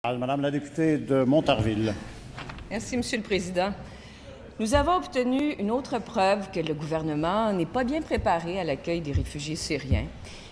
Madame la députée de Montarville. Merci, Monsieur le Président. Nous avons obtenu une autre preuve que le gouvernement n'est pas bien préparé à l'accueil des réfugiés syriens.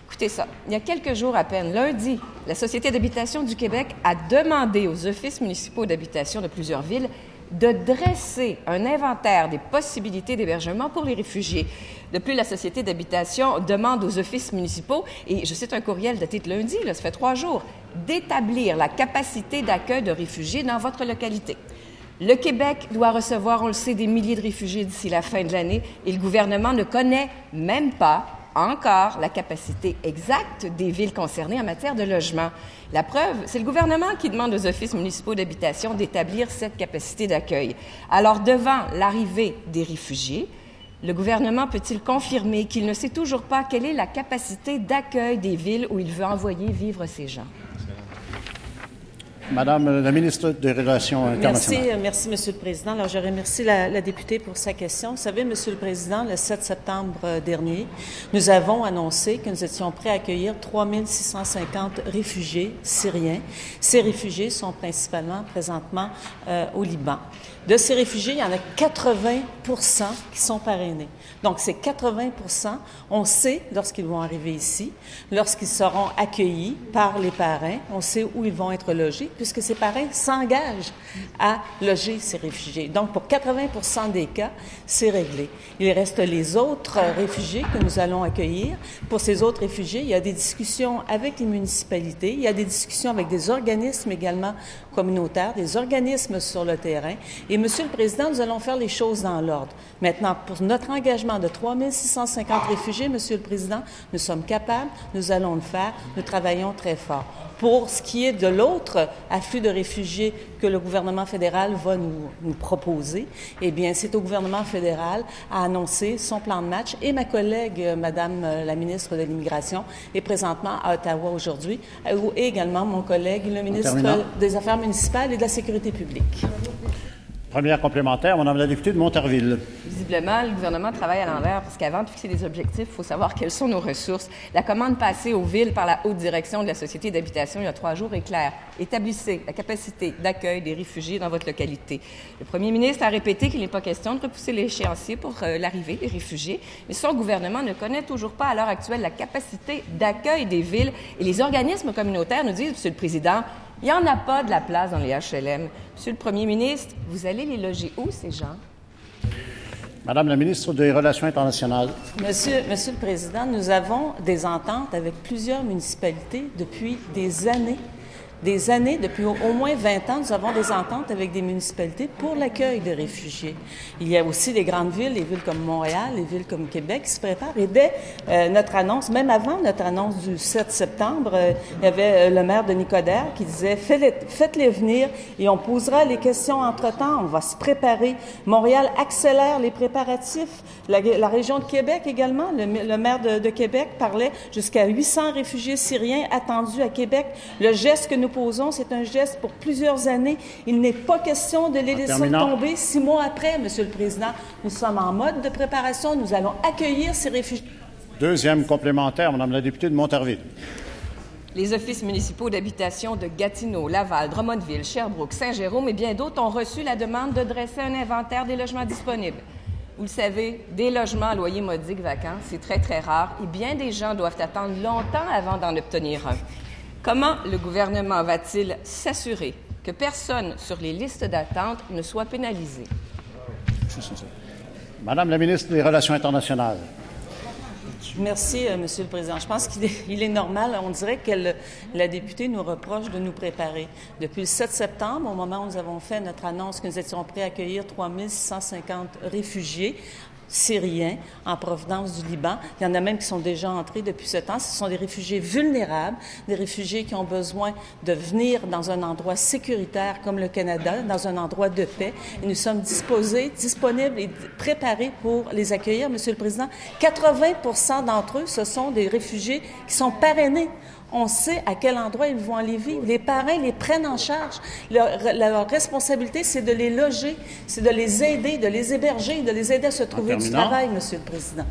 Écoutez ça, il y a quelques jours à peine, lundi, la Société d'habitation du Québec a demandé aux offices municipaux d'habitation de plusieurs villes de dresser un inventaire des possibilités d'hébergement pour les réfugiés. De plus, la Société d'habitation demande aux offices municipaux, et je cite un courriel daté de lundi, ça fait 3 jours, d'établir la capacité d'accueil de réfugiés dans votre localité. Le Québec doit recevoir, on le sait, des milliers de réfugiés d'ici la fin de l'année, et le gouvernement ne connaît même pas encore la capacité exacte des villes concernées en matière de logement. La preuve, c'est le gouvernement qui demande aux offices municipaux d'habitation d'établir cette capacité d'accueil. Alors, devant l'arrivée des réfugiés, le gouvernement peut-il confirmer qu'il ne sait toujours pas quelle est la capacité d'accueil des villes où il veut envoyer vivre ces gens? Madame la ministre des Relations internationales. Merci, Monsieur le Président. Alors, je remercie la députée pour sa question. Vous savez, Monsieur le Président, le 7 septembre dernier, nous avons annoncé que nous étions prêts à accueillir 3 650 réfugiés syriens. Ces réfugiés sont principalement, présentement, au Liban. De ces réfugiés, il y en a 80 qui sont parrainés. Donc, ces 80 on sait, lorsqu'ils vont arriver ici, lorsqu'ils seront accueillis par les parrains, on sait où ils vont être logés, puisque ces parrains s'engagent à loger ces réfugiés. Donc, pour 80 des cas, c'est réglé. Il reste les autres réfugiés que nous allons accueillir. Pour ces autres réfugiés, il y a des discussions avec les municipalités, il y a des discussions avec des organismes également communautaires, des organismes sur le terrain. Et, Monsieur le Président, nous allons faire les choses dans l'ordre. Maintenant, pour notre engagement de 3 650 réfugiés, Monsieur le Président, nous sommes capables, nous allons le faire, nous travaillons très fort. Pour ce qui est de l'autre afflux de réfugiés que le gouvernement fédéral va nous proposer, eh bien, c'est au gouvernement fédéral à annoncer son plan de match. Et ma collègue, Madame la ministre de l'Immigration, est présentement à Ottawa aujourd'hui, et également mon collègue, le ministre des Affaires municipales et de la Sécurité publique. Première complémentaire, Madame la députée de Montarville. Visiblement, le gouvernement travaille à l'envers parce qu'avant de fixer des objectifs, il faut savoir quelles sont nos ressources. La commande passée aux villes par la haute direction de la Société d'habitation il y a 3 jours est claire. Établissez la capacité d'accueil des réfugiés dans votre localité. Le premier ministre a répété qu'il n'est pas question de repousser l'échéancier pour l'arrivée des réfugiés, mais son gouvernement ne connaît toujours pas à l'heure actuelle la capacité d'accueil des villes. Et les organismes communautaires nous disent, Monsieur le Président, il n'y en a pas de la place dans les HLM. Monsieur le Premier ministre, vous allez les loger où, ces gens? Madame la ministre des Relations internationales. Monsieur le Président, nous avons des ententes avec plusieurs municipalités depuis des années. Depuis au moins 20 ans, nous avons des ententes avec des municipalités pour l'accueil de réfugiés. Il y a aussi des grandes villes, les villes comme Montréal, les villes comme Québec qui se préparent. Et dès notre annonce, même avant notre annonce du 7 septembre, il y avait le maire de Nicodère qui disait « Faites-les venir et on posera les questions entre-temps, on va se préparer. » Montréal accélère les préparatifs. La région de Québec également, le maire de Québec parlait jusqu'à 800 réfugiés syriens attendus à Québec. Le geste que nous posons, c'est un geste pour plusieurs années. Il n'est pas question de les laisser tomber 6 mois après, Monsieur le Président. Nous sommes en mode de préparation. Nous allons accueillir ces réfugiés. Deuxième complémentaire, Madame la députée de Montarville. Les offices municipaux d'habitation de Gatineau, Laval, Drummondville, Sherbrooke, Saint-Jérôme et bien d'autres ont reçu la demande de dresser un inventaire des logements disponibles. Vous le savez, des logements à loyer modique vacants, c'est très, très rare et bien des gens doivent attendre longtemps avant d'en obtenir un. Comment le gouvernement va-t-il s'assurer que personne sur les listes d'attente ne soit pénalisé? Madame la ministre des Relations internationales. Merci, Monsieur le Président. Je pense qu'il est normal. On dirait que la députée nous reproche de nous préparer. Depuis le 7 septembre, au moment où nous avons fait notre annonce que nous étions prêts à accueillir 3 650 réfugiés syriens en provenance du Liban. Il y en a même qui sont déjà entrés depuis ce temps. Ce sont des réfugiés vulnérables, des réfugiés qui ont besoin de venir dans un endroit sécuritaire comme le Canada, dans un endroit de paix. Et nous sommes disponibles et préparés pour les accueillir, Monsieur le Président. 80 d'entre eux, ce sont des réfugiés qui sont parrainés. On sait à quel endroit ils vont aller vivre. Les parrains les prennent en charge. Leur responsabilité, c'est de les loger, c'est de les aider, de les héberger, de les aider à se trouver du travail, Monsieur le Président.